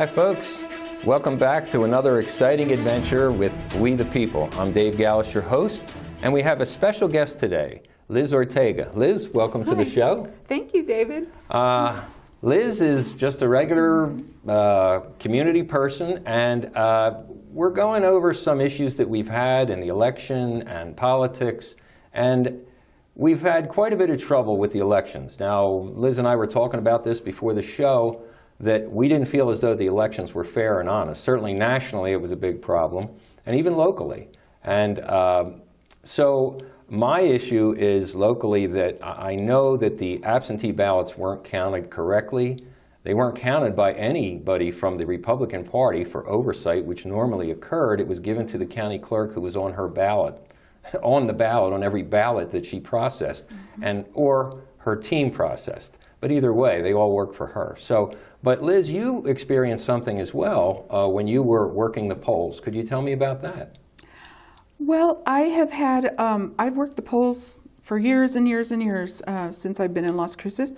Hi folks, welcome back to another exciting adventure with We the People. I'm Dave Gallus, your host, and we have a special guest today, Liz Ortega. Liz, welcome to the show. Thank you, David. Liz is just a regular community person, and we're going over some issues that we've had in the election and politics, and we've had quite a bit of trouble with the elections. Now, Liz and I were talking about this before the show, that we didn't feel as though the elections were fair and honest. Certainly nationally it was a big problem, and even locally. And so my issue is locally that I know that the absentee ballots weren't counted correctly. They weren't counted by anybody from the Republican Party for oversight, which normally occurred. It was given to the county clerk who was on her ballot, on the ballot, on every ballot that she processed, and or her team processed. But either way, they all work for her. So, but Liz, you experienced something as well when you were working the polls. Could you tell me about that? Well, I have had, I've worked the polls for years and years and years since I've been in Las Cruces.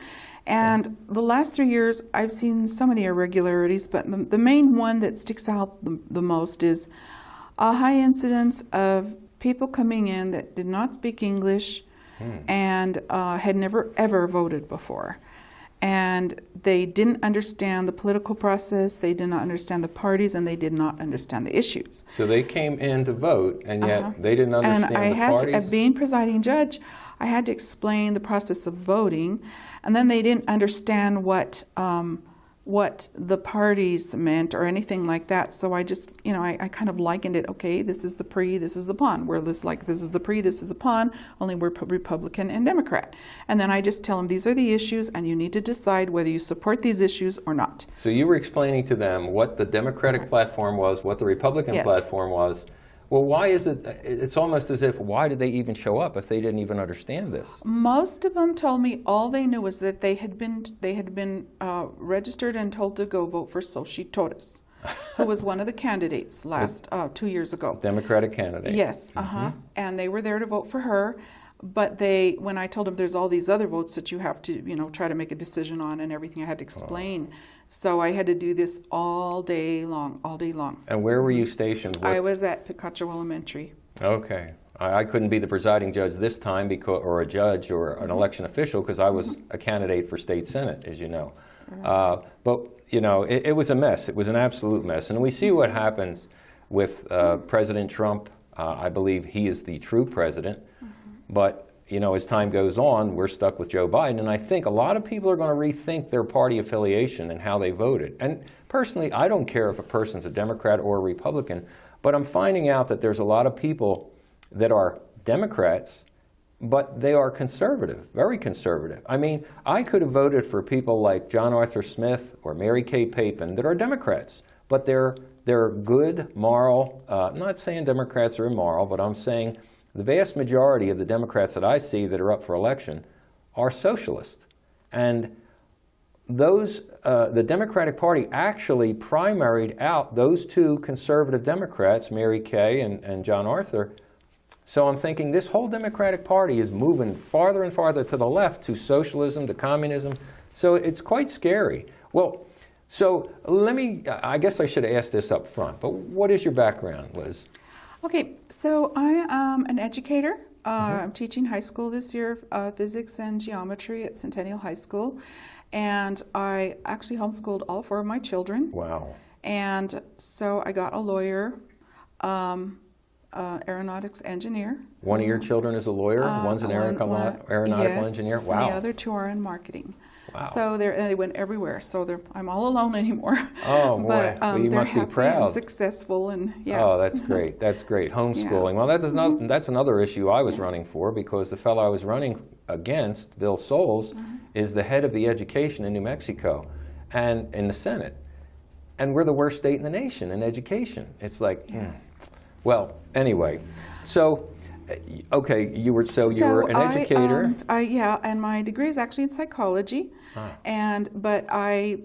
And the last 3 years, I've seen so many irregularities, but the main one that sticks out the most is a high incidence of people coming in that did not speak English and had never ever voted before. And they didn't understand the political process, they did not understand the parties, and they did not understand the issues. So they came in to vote, and yet they didn't understand the parties? And I had to, being presiding judge, I had to explain the process of voting, and then they didn't understand what the parties meant or anything like that. So I just, I kind of likened it, okay, this is the pre, this is the pon. We're just like, this is the pre, this is the pon, only we're Republican and Democrat. And then I just tell them, these are the issues, and you need to decide whether you support these issues or not. So you were explaining to them what the Democratic platform was, what the Republican platform was. Well, why is it, it's almost as if, why did they even show up if they didn't even understand this? Most of them told me all they knew was that they had been registered and told to go vote for Xochitl Torres, who was one of the candidates last 2 years ago. Democratic candidate. Yes, and they were there to vote for her. But when I told them there's all these other votes that you have to, try to make a decision on and everything, I had to explain. So I had to do this all day long. And where were you stationed? I was at Picacho Elementary. Okay. I couldn't be the presiding judge this time, or a judge or an election official, because I was a candidate for state senate, as you know. But, it was a mess. It was an absolute mess. And we see what happens with President Trump. I believe he is the true president. But, as time goes on, we're stuck with Joe Biden. And I think a lot of people are going to rethink their party affiliation and how they voted. And personally, I don't care if a person's a Democrat or a Republican, but I'm finding out that there's a lot of people that are Democrats, but they are conservative, very conservative. I mean, I could have voted for people like John Arthur Smith or Mary Kay Papin that are Democrats, but they're good, moral. I'm not saying Democrats are immoral, but I'm saying the vast majority of the Democrats that I see that are up for election are socialist. And those, the Democratic Party actually primaried out those two conservative Democrats, Mary Kay and John Arthur. So I'm thinking this whole Democratic Party is moving farther and farther to the left, to socialism, to communism. So it's quite scary. Well, so I guess I should have asked this up front, but what is your background, Liz? Okay, so I am an educator. I'm teaching high school this year, physics and geometry at Centennial High School. And I actually homeschooled all 4 of my children. Wow. And so I got a lawyer, aeronautics engineer. One of your children is a lawyer? One's an aeronautical engineer? Wow. And the other 2 are in marketing. Wow. So they went everywhere. So I'm all alone anymore. Oh boy, but, well, you must be proud. And successful, and yeah. Oh, that's great. That's great. Homeschooling. Yeah. Well, that's another issue I was running for, because the fellow I was running against, Bill Souls, is the head of the education in New Mexico, and in the Senate, and we're the worst state in the nation in education. It's like, well, anyway, so. Okay, you were an educator. Yeah, and my degree is actually in psychology, but I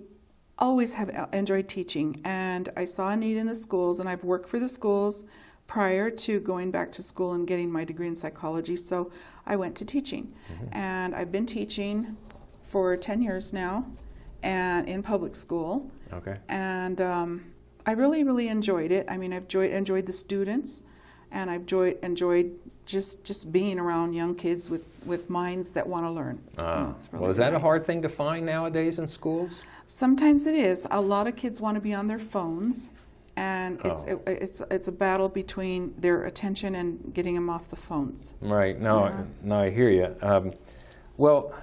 always have enjoyed teaching, and I saw a need in the schools, and I've worked for the schools prior to going back to school and getting my degree in psychology. So I went to teaching, and I've been teaching for 10 years now, and in public school. Okay. And I really, really enjoyed it. I mean, I've enjoyed the students, and I've enjoyed just being around young kids with minds that want to learn. It's really Well, is that a nice. hard thing to find nowadays in schools? Sometimes it is. A lot of kids want to be on their phones, and it's a battle between their attention and getting them off the phones. Right. No, I hear you. Well,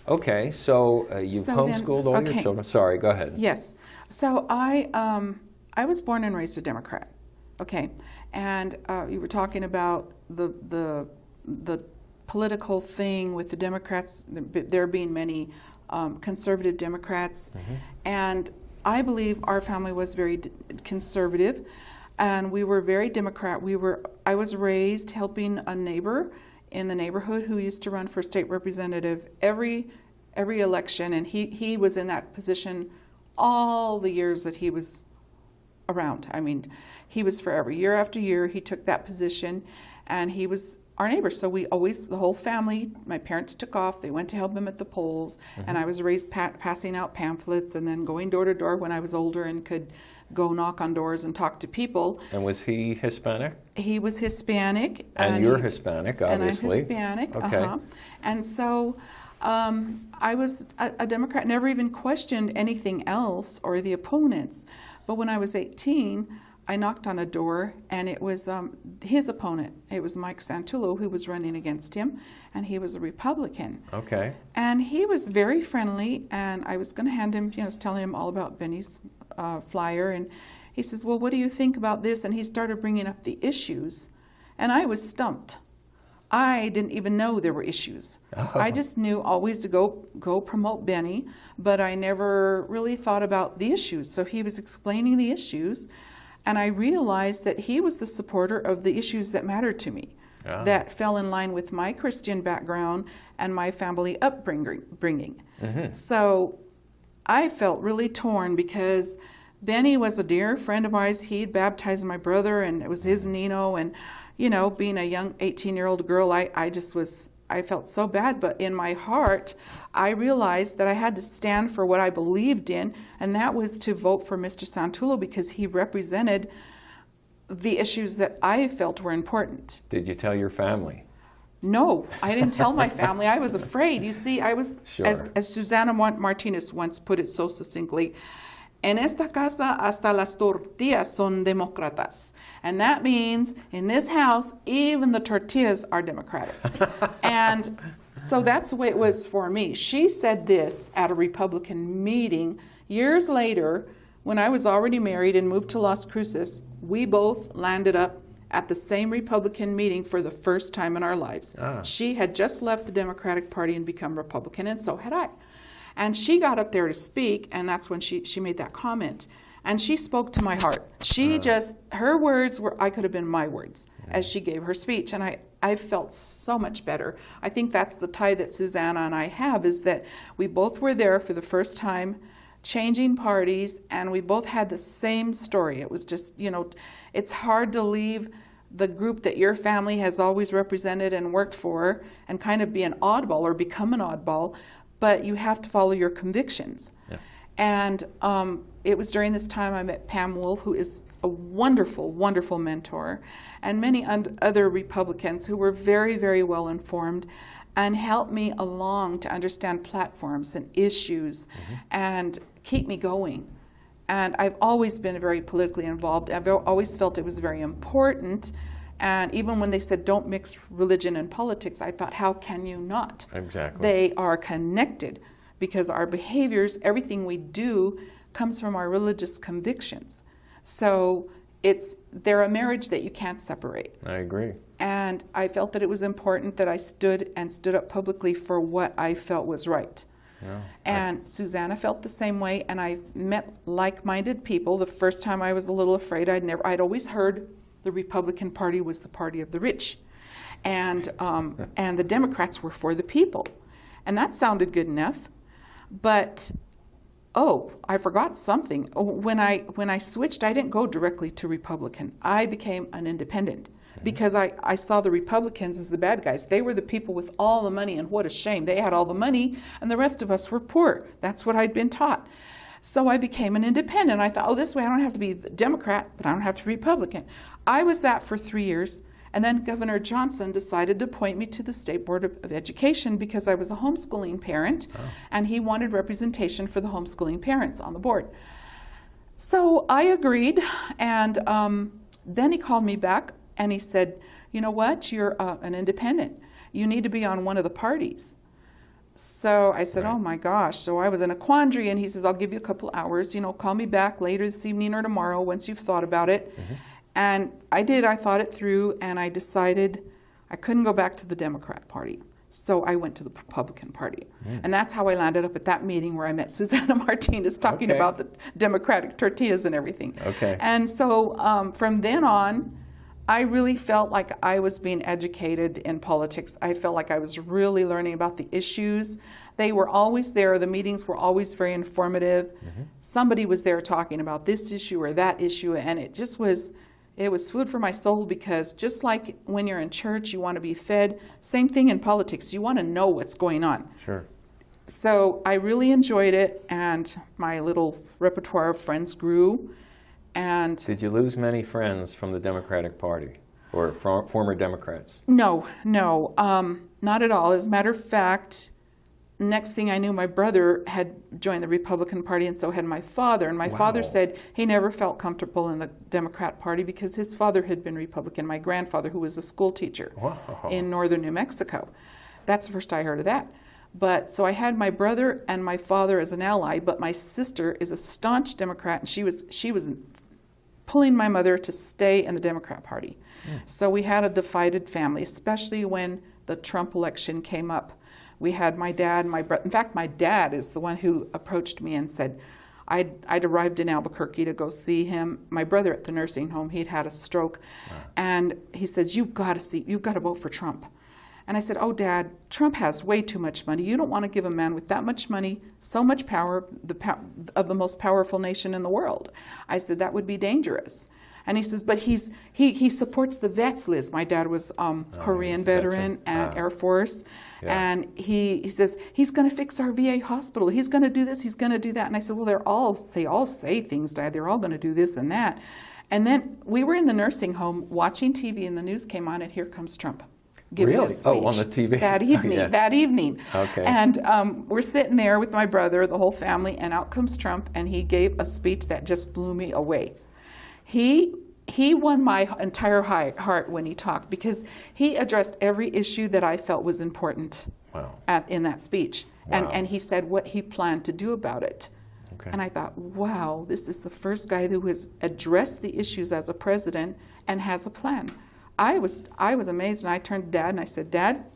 okay. So you've So then- homeschooled all your okay. children. Sorry. Go ahead. Yes. So I was born and raised a Democrat. Okay, and you were talking about the political thing with the Democrats. There being many conservative Democrats, and I believe our family was very conservative, and we were very Democrat. I was raised helping a neighbor in the neighborhood who used to run for state representative every election, and he was in that position all the years that he was around. I mean, he was forever. Year after year, he took that position, and he was our neighbor. So we always, the whole family, my parents took off. They went to help him at the polls, and I was raised passing out pamphlets and then going door to door when I was older and could go knock on doors and talk to people. And was he Hispanic? He was Hispanic. And you're Hispanic, obviously. And I'm Hispanic. Okay. And so I was a Democrat, never even questioned anything else or the opponents. But when I was 18, I knocked on a door, and it was his opponent. It was Mike Santullo who was running against him, and he was a Republican. Okay. And he was very friendly, and I was going to hand him, I was telling him all about Benny's flyer, and he says, well, what do you think about this? And he started bringing up the issues, and I was stumped. I didn't even know there were issues. I just knew always to go promote Benny, but I never really thought about the issues. So he was explaining the issues, and I realized that he was the supporter of the issues that mattered to me, that fell in line with my Christian background and my family upbringing. So I felt really torn because Benny was a dear friend of mine. He'd baptized my brother, and it was his Nino, and being a young 18-year-old girl, I felt so bad, but in my heart, I realized that I had to stand for what I believed in, and that was to vote for Mr. Santullo because he represented the issues that I felt were important. Did you tell your family? No, I didn't tell my family. I was afraid. You see, I was, Sure. as Susana Martinez once put it so succinctly, en esta casa hasta las tortillas son demócratas. And that means in this house, even the tortillas are Democratic. And so that's the way it was for me. She said this at a Republican meeting years later when I was already married and moved to Las Cruces. We both landed up at the same Republican meeting for the first time in our lives. She had just left the Democratic Party and become Republican, and so had I. And she got up there to speak, and that's when she made that comment. And she spoke to my heart. Her words I could have been my words as she gave her speech. And I felt so much better. I think that's the tie that Susanna and I have, is that we both were there for the first time, changing parties, and we both had the same story. It was just, it's hard to leave the group that your family has always represented and worked for and kind of be an oddball or become an oddball, but you have to follow your convictions. Yeah. And it was during this time I met Pam Wolf, who is a wonderful, wonderful mentor, and many other Republicans who were very, very well informed and helped me along to understand platforms and issues and keep me going. And I've always been very politically involved. I've always felt it was very important. And even when they said don't mix religion and politics, I thought, how can you not? Exactly. They are connected because our behaviors, everything we do, comes from our religious convictions. So they're a marriage that you can't separate. I agree. And I felt that it was important that I stood up publicly for what I felt was right. Yeah. And Susanna felt the same way, and I met like-minded people. The first time I was a little afraid. I'd always heard the Republican Party was the party of the rich, and the Democrats were for the people, and that sounded good enough. But I forgot something. When I switched, I didn't go directly to Republican. I became an independent because I saw the Republicans as the bad guys. They were the people with all the money, and what a shame. They had all the money, and the rest of us were poor. That's what I'd been taught. So I became an independent. I thought, oh, this way I don't have to be the Democrat, but I don't have to be Republican. I was that for 3 years, and then Governor Johnson decided to appoint me to the State Board of Education because I was a homeschooling parent, and he wanted representation for the homeschooling parents on the board. So I agreed, and then he called me back and he said, you know what, you're an independent. You need to be on one of the parties. So I said, oh my gosh. So I was in a quandary, and he says, I'll give you a couple hours, call me back later this evening or tomorrow once you've thought about it. And I did. I thought it through, and I decided I couldn't go back to the Democrat Party. So I went to the Republican Party. And that's how I landed up at that meeting where I met Susana Martinez talking about the Democratic tortillas and everything. And so from then on, I really felt like I was being educated in politics. I felt like I was really learning about the issues. They were always there. The meetings were always very informative. Somebody was there talking about this issue or that issue, and it just was, it was food for my soul, because just like when you're in church, you want to be fed, same thing in politics. You want to know what's going on. So I really enjoyed it, and my little repertoire of friends grew. And did you lose many friends from the Democratic Party or former Democrats? No, not at all. As a matter of fact, next thing I knew, my brother had joined the Republican Party, and so had my father. And my father said he never felt comfortable in the Democrat Party because his father had been Republican, my grandfather, who was a school teacher in northern New Mexico. That's the first I heard of that. But so I had my brother and my father as an ally, but my sister is a staunch Democrat, and she was pulling my mother to stay in the Democrat Party. So we had a divided family, especially when the Trump election came up. We had my dad and my brother. In fact, my dad is the one who approached me and said, I'd arrived in Albuquerque to go see him. My brother at the nursing home, he'd had a stroke. And he says, you've got to vote for Trump. And I said, oh, Dad, Trump has way too much money. You don't want to give a man with that much money, so much power, of the most powerful nation in the world. I said, that would be dangerous. And he says, but he supports the vets, Liz. My dad was Korean veteran and Air Force. And he says, he's going to fix our VA hospital. He's going to do this, he's going to do that. And I said, well, they all say things, Dad. They're all going to do this and that. And then we were in the nursing home watching TV, and the news came on, and here comes Trump. Giving a speech on the TV? That evening. Okay. And we're sitting there with my brother, the whole family, and out comes Trump, and he gave a speech that just blew me away. He won my entire heart when he talked, because he addressed every issue that I felt was important in that speech. And he said what he planned to do about it. And I thought, wow, this is the first guy who has addressed the issues as a president and has a plan. I was amazed, and I turned to Dad and I said, Dad,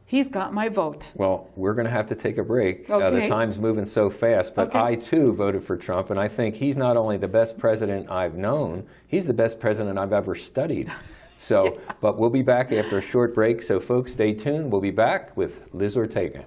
he's got my vote. Well, we're going to have to take a break. The time's moving so fast, but I too voted for Trump, and I think he's not only the best president I've known, he's the best president I've ever studied. So, but we'll be back after a short break, so folks, stay tuned. We'll be back with Liz Ortega.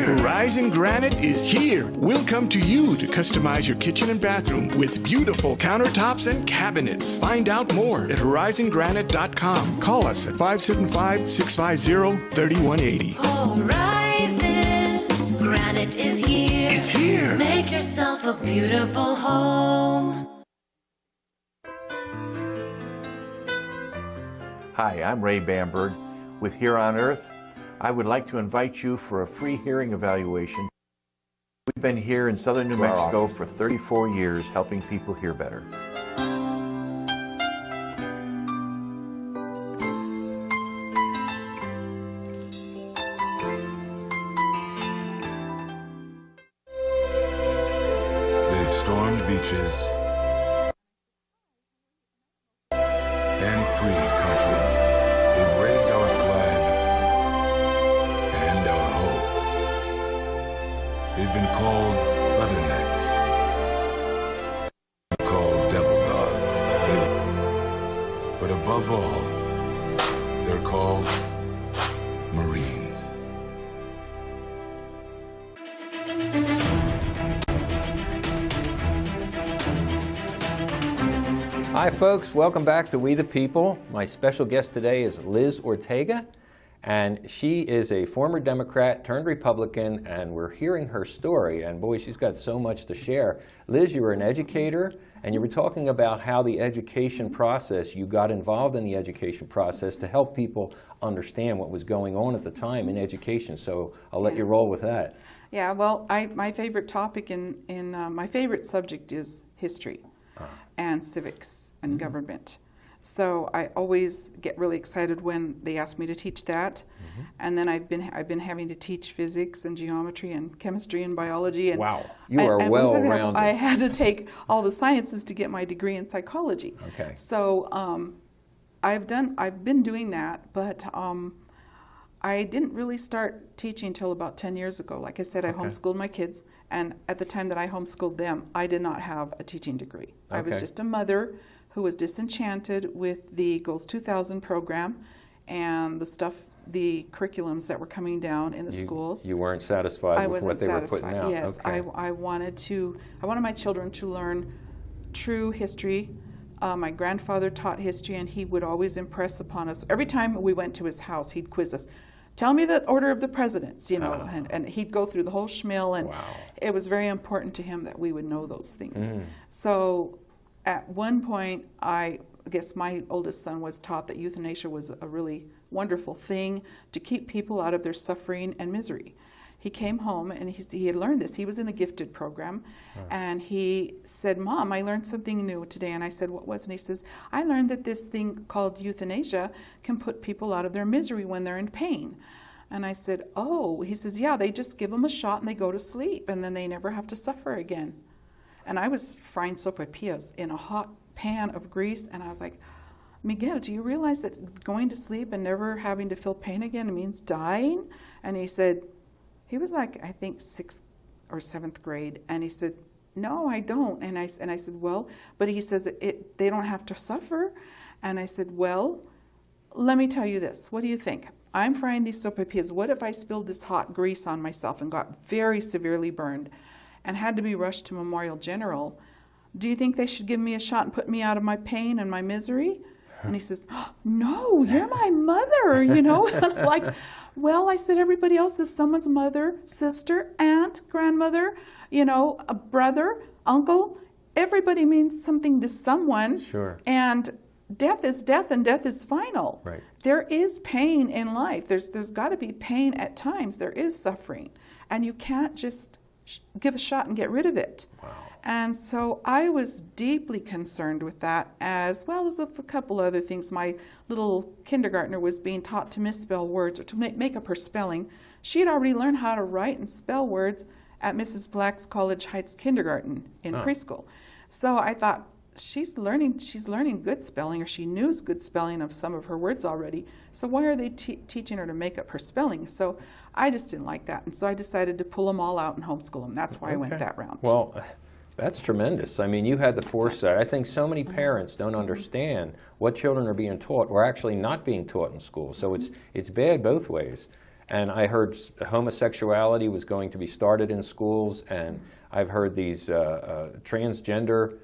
Horizon Granite is here. We'll come to you to customize your kitchen and bathroom with beautiful countertops and cabinets. Find out more at horizongranite.com. Call us at 575-650-3180. Horizon Granite is here. It's here. Make yourself a beautiful home. Hi, I'm Ray Bamberg with Here on Earth. I would like to invite you for a free hearing evaluation. We've been here in southern New Mexico for 34 years helping people hear better. They've stormed beaches and freed countries. They've raised our flag and our hope. They've been called leathernecks, above all, they're called Marines. Hi folks, welcome back to We the People. My special guest today is Liz Ortega, and she is a former Democrat turned Republican, and we're hearing her story, and boy, she's got so much to share. Liz, you were an educator, and you were talking about how the education process, you got involved in the education process to help people understand what was going on at the time in education, so I'll let you roll with that. Yeah, well, my favorite topic my favorite subject is history and civics and government. So I always get really excited when they ask me to teach that. And then I've been having to teach physics and geometry and chemistry and biology. And Wow, you are well-rounded. I had to take all the sciences to get my degree in psychology. Okay. So I've been doing that, but I didn't really start teaching until about 10 years ago. Like I said, I homeschooled my kids, and at the time that I homeschooled them, I did not have a teaching degree. I was just a mother who was disenchanted with the Goals 2000 program and the curriculums that were coming down in the schools. You weren't satisfied with what they were putting out? Yes, okay. I wanted my children to learn true history. My grandfather taught history, and he would always impress upon us. Every time we went to his house, he'd quiz us. Tell me the order of the presidents, and he'd go through the whole schmill, and it was very important to him that we would know those things. So at one point, I guess my oldest son was taught that euthanasia was a really wonderful thing to keep people out of their suffering and misery. He came home and he had learned this. He was in the gifted program, and he said, "Mom, I learned something new today." And I said, "What was it?" And he says, "I learned that this thing called euthanasia can put people out of their misery when they're in pain." And I said, "Oh." He says, "Yeah, they just give them a shot and they go to sleep, and then they never have to suffer again." And I was frying sopapillas in a hot pan of grease, and I was like, "Miguel, do you realize that going to sleep and never having to feel pain again means dying?" And he said, he was like, I think 6th or 7th grade, and he said, "No, I don't." And I said, "Well," but he says they don't have to suffer. And I said, "Well, let me tell you this. What do you think? I'm frying these sopapillas. What if I spilled this hot grease on myself and got very severely burned and had to be rushed to Memorial General? Do you think they should give me a shot and put me out of my pain and my misery?" And he says, "No, you're my mother, Like, well, I said, everybody else is someone's mother, sister, aunt, grandmother, a brother, uncle. Everybody means something to someone. Sure. And death is death, and death is final. Right. There is pain in life. There's got to be pain at times. There is suffering. And you can't just give a shot and get rid of it." Wow. And so I was deeply concerned with that, as well as a couple other things. My little kindergartner was being taught to misspell words or to make up her spelling. She had already learned how to write and spell words at Mrs. Black's College Heights Kindergarten in preschool. So I thought, she's learning good spelling, or she knew good spelling of some of her words already. So why are they teaching her to make up her spelling? So I just didn't like that. And so I decided to pull them all out and homeschool them. That's why I went that route. Well, that's tremendous. I mean, you had the foresight. I think so many parents don't understand what children are being taught or actually not being taught in school. So it's bad both ways. And I heard homosexuality was going to be started in schools, and I've heard these transgender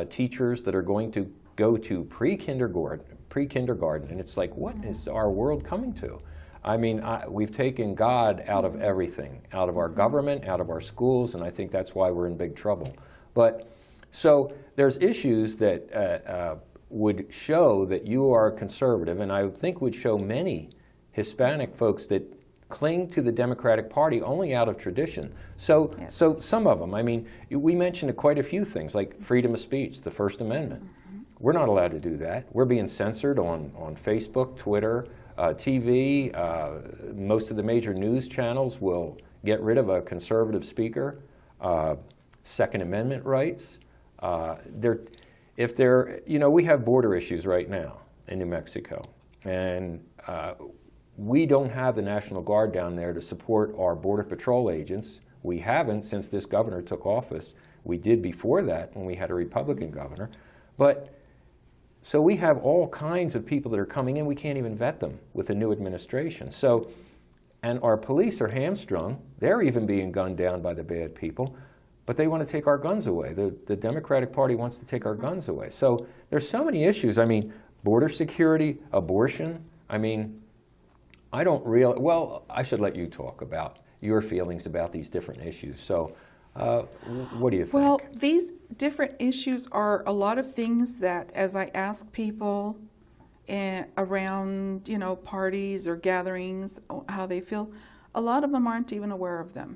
teachers that are going to go to pre-kindergarten, and it's like, what is our world coming to? I mean, we've taken God out of everything, out of our government, out of our schools, and I think that's why we're in big trouble. But so there's issues that would show that you are conservative, and I think would show many Hispanic folks that cling to the Democratic Party only out of tradition. So some of them, I mean, we mentioned quite a few things, like freedom of speech, the First Amendment. We're not allowed to do that. We're being censored on Facebook, Twitter, TV. Most of the major news channels will get rid of a conservative speaker. Second Amendment rights. We have border issues right now in New Mexico, and we don't have the National Guard down there to support our Border Patrol agents. We haven't since this governor took office. We did before that when we had a Republican governor. But So we have all kinds of people that are coming in. We can't even vet them with the new administration. So, and our police are hamstrung. They're even being gunned down by the bad people, but they want to take our guns away. The Democratic Party wants to take our guns away. So there's so many issues. I mean, border security, abortion. I mean, I don't really, well, I should let you talk about your feelings about these different issues. So what do you think? Well, these different issues are a lot of things that, as I ask people around, parties or gatherings, how they feel, a lot of them aren't even aware of them.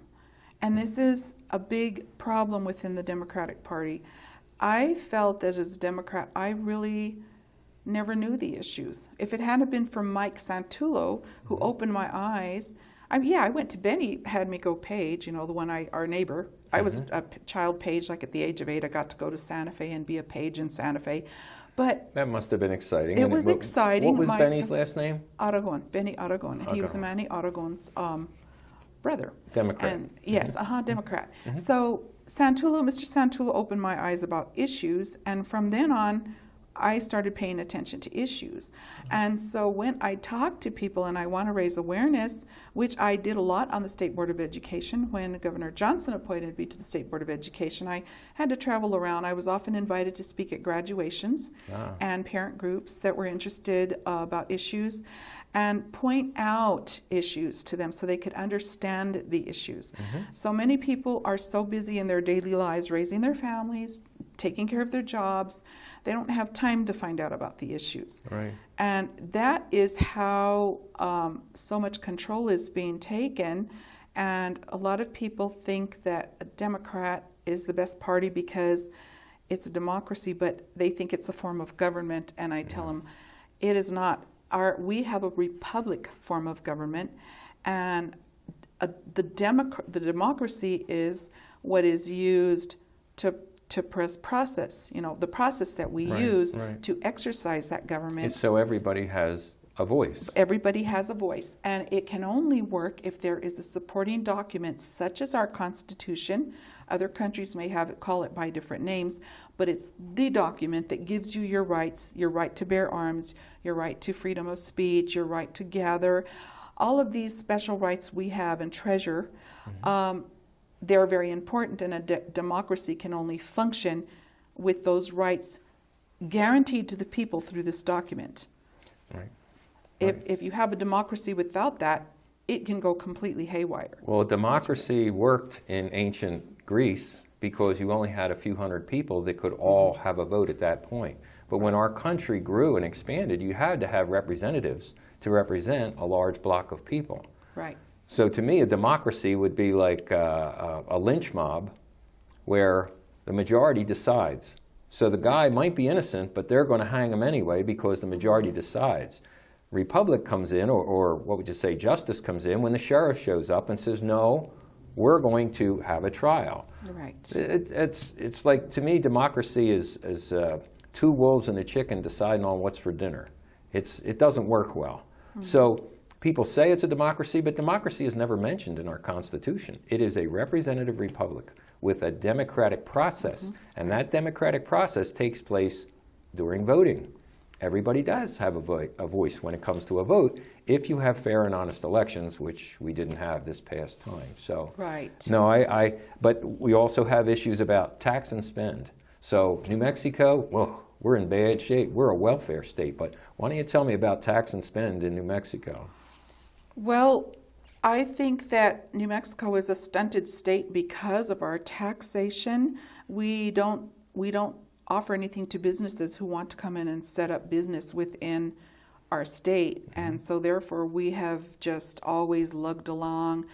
And this is a big problem within the Democratic Party. I felt that as a Democrat, I really never knew the issues. If it hadn't been for Mike Santullo, who opened my eyes, I went to Benny had me go page, the one our neighbor. I was a child page, like at the age of 8, I got to go to Santa Fe and be a page in Santa Fe. But that must have been exciting. It was exciting. What was Benny's last name? Aragon, Benny Aragon. He was Manny Aragon's brother. Democrat. And, yes, Democrat. So Mr. Santullo opened my eyes about issues, and from then on, I started paying attention to issues. And so when I talk to people and I want to raise awareness, which I did a lot on the State Board of Education, when Governor Johnson appointed me to the State Board of Education, I had to travel around. I was often invited to speak at graduations and parent groups that were interested about issues, and point out issues to them so they could understand the issues. So many people are so busy in their daily lives raising their families, taking care of their jobs, they don't have time to find out about the issues. Right. And that is how so much control is being taken. And a lot of people think that a Democrat is the best party because it's a democracy, but they think it's a form of government. And I tell them, it is not. We have a republic form of government, and the democracy is what is used to process, the process that we use to exercise that government. It's so everybody has a voice. Everybody has a voice, and it can only work if there is a supporting document such as our Constitution. Other countries may call it by different names, but it's the document that gives you your rights, your right to bear arms, your right to freedom of speech, your right to gather. All of these special rights we have and treasure, they're very important, and a democracy can only function with those rights guaranteed to the people through this document. Right. If you have a democracy without that, it can go completely haywire. Well, democracy worked in ancient Greece because you only had a few hundred people that could all have a vote at that point. But when our country grew and expanded, you had to have representatives to represent a large block of people. Right. So to me, a democracy would be like a lynch mob where the majority decides. So the guy might be innocent, but they're going to hang him anyway because the majority decides. Republic comes in, or what would you say, justice comes in when the sheriff shows up and says, no, we're going to have a trial. Right. It's like, to me, democracy is two wolves and a chicken deciding on what's for dinner. It doesn't work well. So people say it's a democracy, but democracy is never mentioned in our Constitution. It is a representative republic with a democratic process, and that democratic process takes place during voting. Everybody does have a voice when it comes to a vote if you have fair and honest elections, which we didn't have this past time. So, right. No, but we also have issues about tax and spend. So New Mexico, well, we're in bad shape. We're a welfare state, but why don't you tell me about tax and spend in New Mexico? Well, I think that New Mexico is a stunted state because of our taxation. We don't offer anything to businesses who want to come in and set up business within our state. And so therefore we have just always lugged along,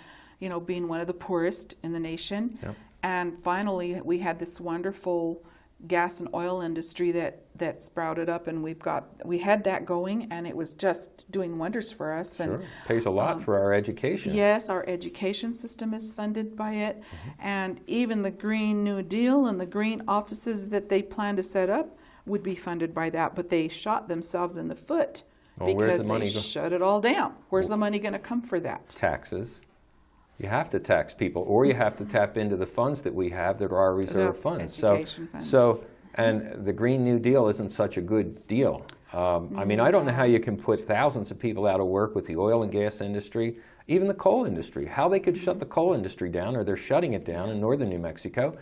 being one of the poorest in the nation. Yep. And finally we had this wonderful gas and oil industry that sprouted up, and we had that going, and it was just doing wonders for us. Sure. And pays a lot for our education. Yes, our education system is funded by it, and even the Green New Deal and the green offices that they plan to set up would be funded by that, but they shot themselves in the foot because they shut it all down. Where's the money going to come for that? Taxes. You have to tax people, or you have to tap into the funds that we have that are our reserve funds. Education funds. So, And the Green New Deal isn't such a good deal. I mean, I don't know how you can put thousands of people out of work with the oil and gas industry, even the coal industry, how they could shut the coal industry down, or they're shutting it down in northern New Mexico.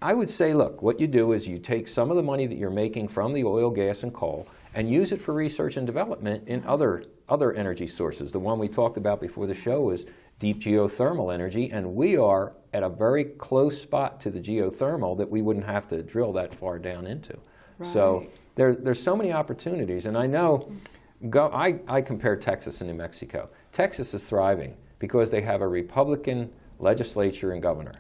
I would say, look, what you do is you take some of the money that you're making from the oil, gas, and coal and use it for research and development in other energy sources. The one we talked about before the show is deep geothermal energy, and we are at a very close spot to the geothermal that we wouldn't have to drill that far down into. Right. So there's so many opportunities, and I know, I compare Texas and New Mexico. Texas is thriving because they have a Republican legislature and governor.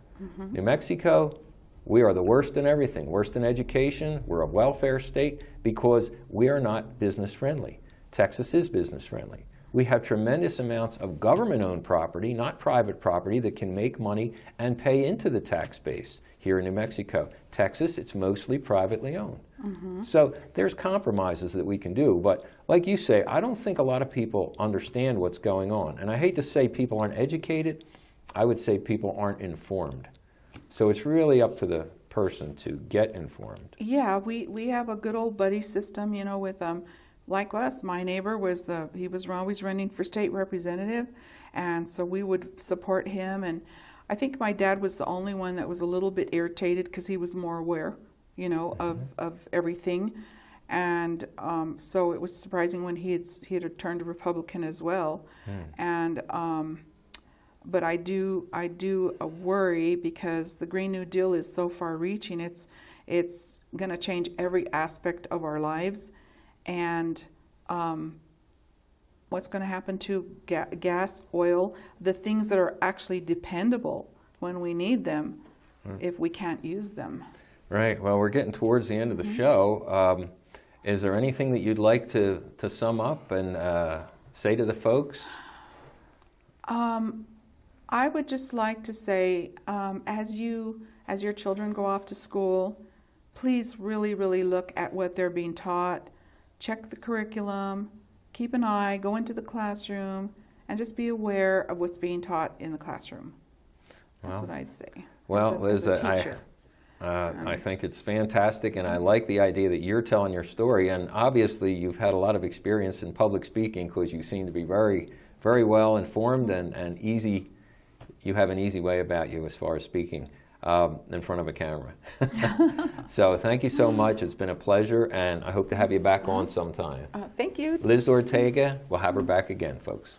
New Mexico, we are the worst in everything, worst in education, we're a welfare state because we are not business friendly. Texas is business friendly. We have tremendous amounts of government-owned property, not private property, that can make money and pay into the tax base. Here in New Mexico, Texas, it's mostly privately owned. So there's compromises that we can do, but like you say, I don't think a lot of people understand what's going on. And I hate to say people aren't educated, I would say people aren't informed. So it's really up to the person to get informed. Yeah, we have a good old buddy system, you know, with like us. My neighbor he was always running for state representative, and so we would support him. And I think my dad was the only one that was a little bit irritated because he was more aware, you know, of everything. And so it was surprising when he had turned Republican as well. And but I do worry because the Green New Deal is so far-reaching. It's going to change every aspect of our lives, and what's going to happen to gas, oil, the things that are actually dependable when we need them, if we can't use them. Right. Well, we're getting towards the end of the show. Is there anything that you'd like to sum up and say to the folks? I would just like to say, as your children go off to school, please really, really look at what they're being taught. Check the curriculum, keep an eye, go into the classroom, and just be aware of what's being taught in the classroom. That's what I'd say. Well, Liz, as a teacher. I think it's fantastic, and I like the idea that you're telling your story. And obviously, you've had a lot of experience in public speaking because you seem to be very, very well informed and easy. You have an easy way about you as far as speaking in front of a camera. So thank you so much. It's been a pleasure, and I hope to have you back on sometime. Thank you. Liz Ortega, we'll have her back again, folks.